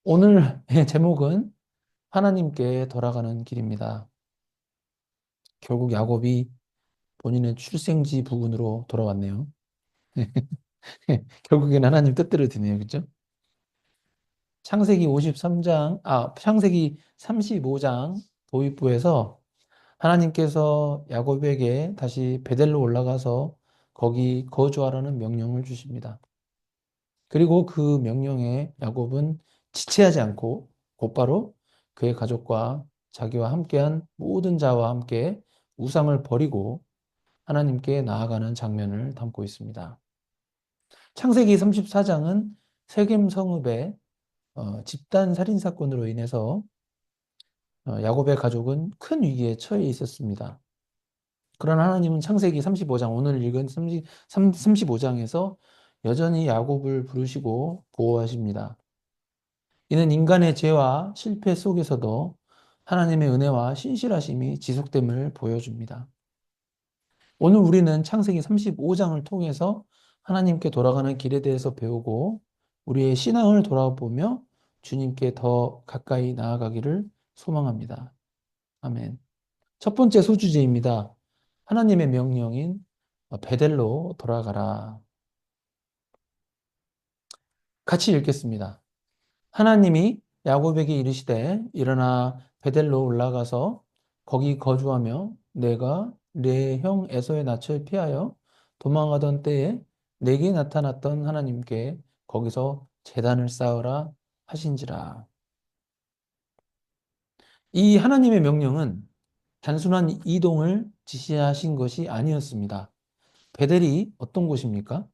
오늘의 제목은 하나님께 돌아가는 길입니다. 결국 야곱이 본인의 출생지 부근으로 돌아왔네요. 결국에는 하나님 뜻대로 되네요. 그죠? 창세기 35장 도입부에서 하나님께서 야곱에게 다시 베델로 올라가서 거기 거주하라는 명령을 주십니다. 그리고 그 명령에 야곱은 지체하지 않고 곧바로 그의 가족과 자기와 함께한 모든 자와 함께 우상을 버리고 하나님께 나아가는 장면을 담고 있습니다. 창세기 34장은 세겜 성읍의 집단 살인 사건으로 인해서 야곱의 가족은 큰 위기에 처해 있었습니다. 그러나 하나님은 창세기 35장, 오늘 읽은 35장에서 여전히 야곱을 부르시고 보호하십니다. 이는 인간의 죄와 실패 속에서도 하나님의 은혜와 신실하심이 지속됨을 보여줍니다. 오늘 우리는 창세기 35장을 통해서 하나님께 돌아가는 길에 대해서 배우고 우리의 신앙을 돌아보며 주님께 더 가까이 나아가기를 소망합니다. 아멘. 첫 번째 소주제입니다. 하나님의 명령인 베델로 돌아가라. 같이 읽겠습니다. 하나님이 야곱에게 이르시되 일어나 베델로 올라가서 거기 거주하며 내가 내 형 에서의 낯을 피하여 도망하던 때에 내게 나타났던 하나님께 거기서 제단을 쌓으라 하신지라. 이 하나님의 명령은 단순한 이동을 지시하신 것이 아니었습니다. 베델이 어떤 곳입니까?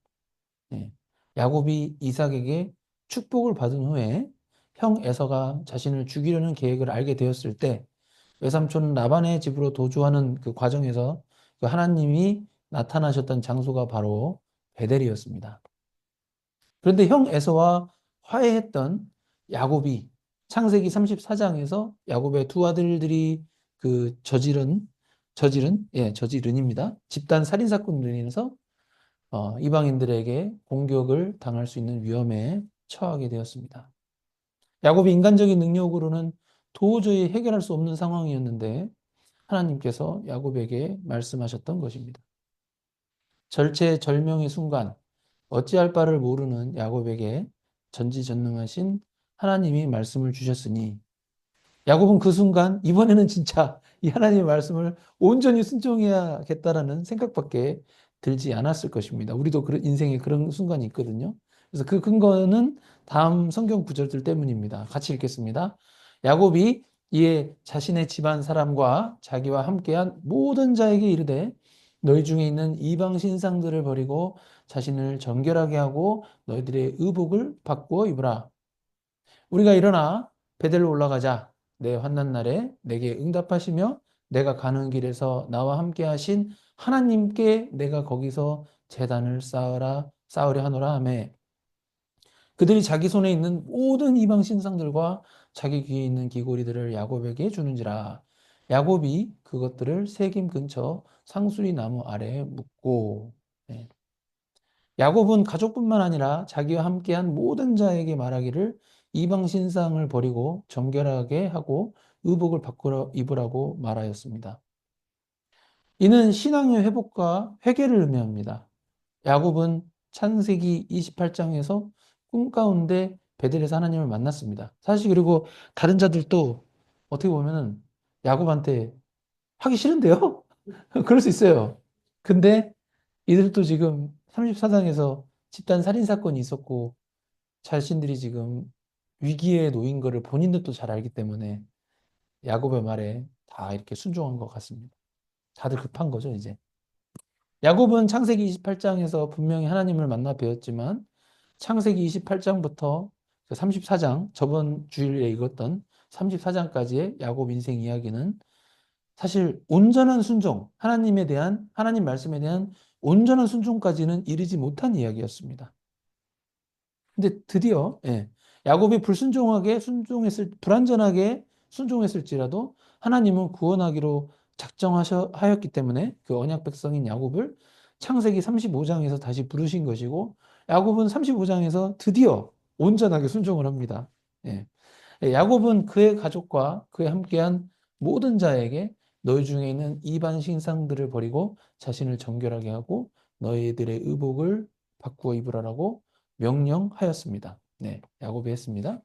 예. 야곱이 이삭에게 축복을 받은 후에 형 에서가 자신을 죽이려는 계획을 알게 되었을 때 외삼촌 라반의 집으로 도주하는 그 과정에서 그 하나님이 나타나셨던 장소가 바로 베델이었습니다. 그런데 형 에서와 화해했던 야곱이 창세기 34장에서 야곱의 두 아들들이 그 저지른입니다. 집단 살인 사건으로 인해서 이방인들에게 공격을 당할 수 있는 위험에 처하게 되었습니다. 야곱의 인간적인 능력으로는 도저히 해결할 수 없는 상황이었는데 하나님께서 야곱에게 말씀하셨던 것입니다. 절체절명의 순간 어찌할 바를 모르는 야곱에게 전지전능하신 하나님이 말씀을 주셨으니 야곱은 그 순간 이번에는 진짜 이 하나님의 말씀을 온전히 순종해야겠다라는 생각밖에 들지 않았을 것입니다. 우리도 인생에 그런 순간이 있거든요. 그래서 그 근거는 다음 성경 구절들 때문입니다. 같이 읽겠습니다. 야곱이 이에 자신의 집안 사람과 자기와 함께한 모든 자에게 이르되 너희 중에 있는 이방 신상들을 버리고 자신을 정결하게 하고 너희들의 의복을 바꾸어 입으라. 우리가 일어나 베델로 올라가자. 내 환난 날에 내게 응답하시며 내가 가는 길에서 나와 함께 하신 하나님께 내가 거기서 제단을 쌓으려 하노라 하며 그들이 자기 손에 있는 모든 이방 신상들과 자기 귀에 있는 귀고리들을 야곱에게 주는지라. 야곱이 그것들을 세김 근처 상수리 나무 아래에 묻고. 네. 야곱은 가족뿐만 아니라 자기와 함께한 모든 자에게 말하기를 이방 신상을 버리고 정결하게 하고 의복을 바꾸어 입으라고 말하였습니다. 이는 신앙의 회복과 회개를 의미합니다. 야곱은 창세기 28장에서 꿈 가운데 베델에서 하나님을 만났습니다. 사실 그리고 다른 자들도 어떻게 보면은 야곱한테 하기 싫은데요? 그럴 수 있어요. 근데 이들도 지금 34장에서 집단 살인 사건이 있었고 자신들이 지금 위기에 놓인 거를 본인들도 잘 알기 때문에 야곱의 말에 다 이렇게 순종한 것 같습니다. 다들 급한 거죠, 이제. 야곱은 창세기 28장에서 분명히 하나님을 만나 뵈었지만 창세기 28장부터 34장, 저번 주일에 읽었던 34장까지의 야곱 인생 이야기는 사실 온전한 순종, 하나님 말씀에 대한 온전한 순종까지는 이르지 못한 이야기였습니다. 근데 드디어 야곱이 불완전하게 순종했을지라도 하나님은 구원하기로 작정하였기 때문에 그 언약 백성인 야곱을 창세기 35장에서 다시 부르신 것이고 야곱은 35장에서 드디어 온전하게 순종을 합니다. 예. 야곱은 그의 가족과 그의 함께한 모든 자에게 너희 중에 있는 이방 신상들을 버리고 자신을 정결하게 하고 너희들의 의복을 바꾸어 입으라라고 명령하였습니다. 네, 야곱이 했습니다.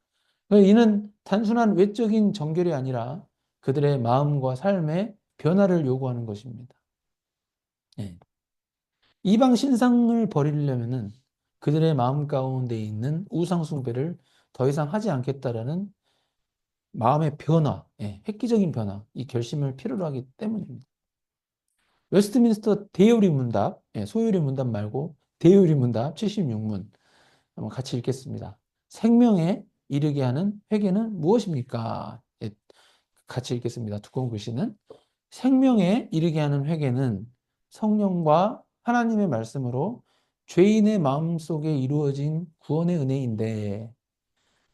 이는 단순한 외적인 정결이 아니라 그들의 마음과 삶의 변화를 요구하는 것입니다. 예. 이방 신상을 버리려면은 그들의 마음 가운데 있는 우상 숭배를 더 이상 하지 않겠다라는 마음의 변화, 예, 획기적인 변화, 이 결심을 필요로 하기 때문입니다. 웨스트민스터 대요리 문답, 예, 소요리 문답 말고 대요리 문답 76문 한번 같이 읽겠습니다. 생명에 이르게 하는 회개는 무엇입니까? 예, 같이 읽겠습니다. 두꺼운 글씨는 생명에 이르게 하는 회개는 성령과 하나님의 말씀으로 죄인의 마음속에 이루어진 구원의 은혜인데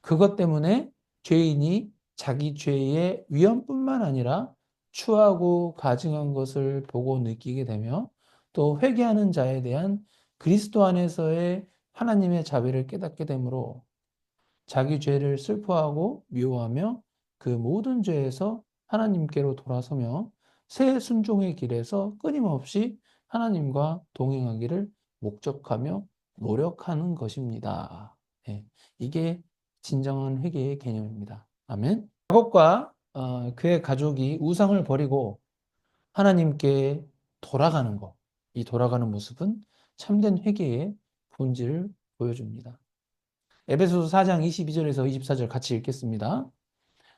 그것 때문에 죄인이 자기 죄의 위험뿐만 아니라 추하고 가증한 것을 보고 느끼게 되며 또 회개하는 자에 대한 그리스도 안에서의 하나님의 자비를 깨닫게 되므로 자기 죄를 슬퍼하고 미워하며 그 모든 죄에서 하나님께로 돌아서며 새 순종의 길에서 끊임없이 하나님과 동행하기를 목적하며 노력하는 것입니다. 예, 이게 진정한 회개의 개념입니다. 아멘. 야곱과 그의 가족이 우상을 버리고 하나님께 돌아가는 것, 이 돌아가는 모습은 참된 회개의 본질을 보여줍니다. 에베소서 4장 22절에서 24절 같이 읽겠습니다.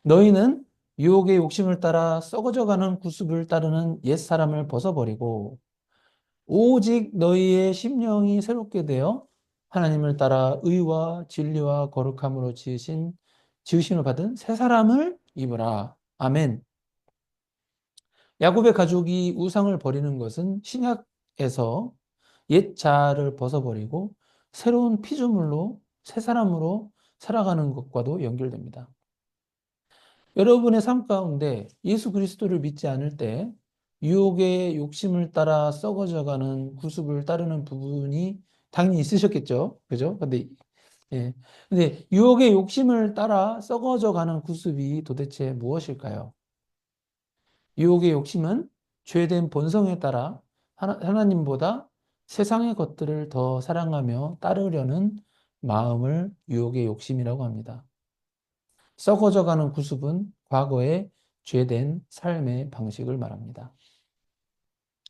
너희는 유혹의 욕심을 따라 썩어져가는 구습을 따르는 옛사람을 벗어버리고 오직 너희의 심령이 새롭게 되어 하나님을 따라 의와 진리와 거룩함으로 지으심을 받은 새 사람을 입으라. 아멘. 야곱의 가족이 우상을 버리는 것은 신약에서 옛 자아를 벗어버리고 새로운 피조물로 새 사람으로 살아가는 것과도 연결됩니다. 여러분의 삶 가운데 예수 그리스도를 믿지 않을 때 유혹의 욕심을 따라 썩어져가는 구습을 따르는 부분이 당연히 있으셨겠죠. 그죠? 예. 근데 유혹의 욕심을 따라 썩어져가는 구습이 도대체 무엇일까요? 유혹의 욕심은 죄된 본성에 따라 하나님보다 세상의 것들을 더 사랑하며 따르려는 마음을 유혹의 욕심이라고 합니다. 썩어져가는 구습은 과거의 죄된 삶의 방식을 말합니다.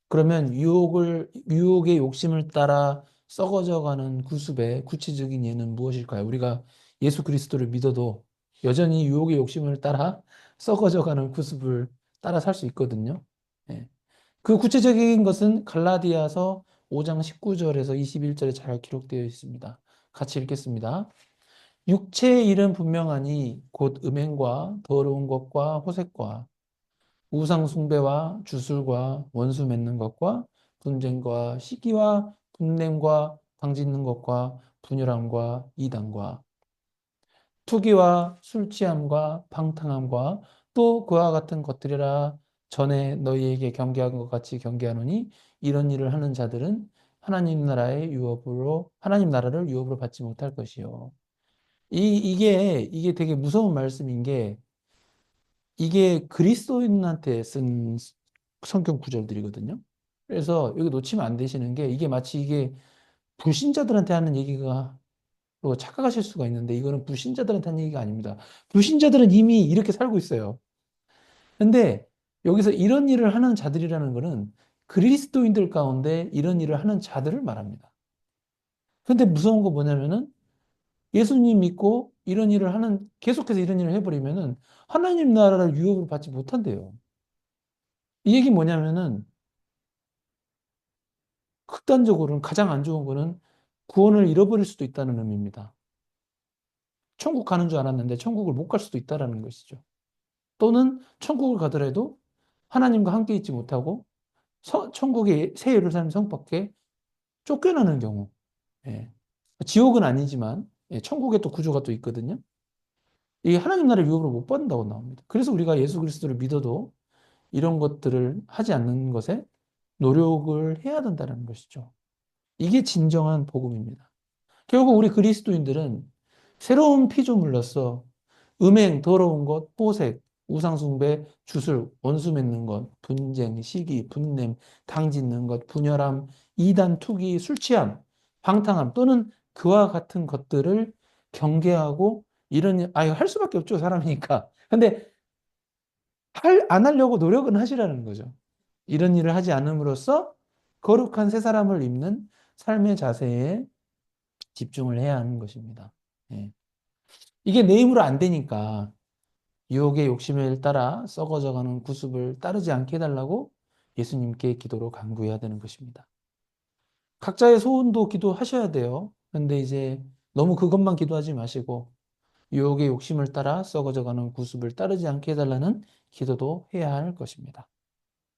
그러면 유혹의 욕심을 따라 썩어져가는 구습의 구체적인 예는 무엇일까요? 우리가 예수 그리스도를 믿어도 여전히 유혹의 욕심을 따라 썩어져가는 구습을 따라 살 수 있거든요. 예. 그 구체적인 것은 갈라디아서 5장 19절에서 21절에 잘 기록되어 있습니다. 같이 읽겠습니다. 육체의 일은 분명하니 곧 음행과 더러운 것과 호색과 우상 숭배와 주술과 원수 맺는 것과 분쟁과 시기와 분냄과 당짓는 것과 분열함과 이단과 투기와 술 취함과 방탕함과 또 그와 같은 것들이라 전에 너희에게 경계한 것 같이 경계하노니 이런 일을 하는 자들은 하나님 나라를 유업으로 받지 못할 것이요. 이게 되게 무서운 말씀인 게 이게 그리스도인한테 쓴 성경 구절들이거든요. 그래서 여기 놓치면 안 되시는 게 이게 마치 이게 불신자들한테 하는 얘기가 로 착각하실 수가 있는데 이거는 불신자들한테 하는 얘기가 아닙니다. 불신자들은 이미 이렇게 살고 있어요. 근데 여기서 이런 일을 하는 자들이라는 거는 그리스도인들 가운데 이런 일을 하는 자들을 말합니다. 근데 무서운 거 뭐냐면은 예수님 믿고 이런 일을 계속해서 이런 일을 해버리면은 하나님 나라를 유업으로 받지 못한대요. 이 얘기 뭐냐면은 극단적으로는 가장 안 좋은 거는 구원을 잃어버릴 수도 있다는 의미입니다. 천국 가는 줄 알았는데 천국을 못 갈 수도 있다는 것이죠. 또는 천국을 가더라도 하나님과 함께 있지 못하고 천국의 새 예루살렘 성 밖에 쫓겨나는 경우. 예. 지옥은 아니지만 천국에 또 구조가 또 있거든요. 이게 하나님 나라를 유업으로 못 받는다고 나옵니다. 그래서 우리가 예수 그리스도를 믿어도 이런 것들을 하지 않는 것에 노력을 해야 된다는 것이죠. 이게 진정한 복음입니다. 결국 우리 그리스도인들은 새로운 피조물로서 음행, 더러운 것, 호색, 우상숭배, 주술, 원수 맺는 것, 분쟁, 시기, 분냄, 당 짓는 것, 분열함, 이단, 투기, 술 취함, 방탕함 또는 그와 같은 것들을 경계하고 이런, 할 수밖에 없죠, 사람이니까. 근데 안 하려고 노력은 하시라는 거죠. 이런 일을 하지 않음으로써 거룩한 새 사람을 입는 삶의 자세에 집중을 해야 하는 것입니다. 예. 이게 내 힘으로 안 되니까 유혹의 욕심을 따라 썩어져가는 구습을 따르지 않게 해달라고 예수님께 기도로 간구해야 되는 것입니다. 각자의 소원도 기도하셔야 돼요. 근데 이제 너무 그것만 기도하지 마시고 유혹의 욕심을 따라 썩어져가는 구습을 따르지 않게 해달라는 기도도 해야 할 것입니다.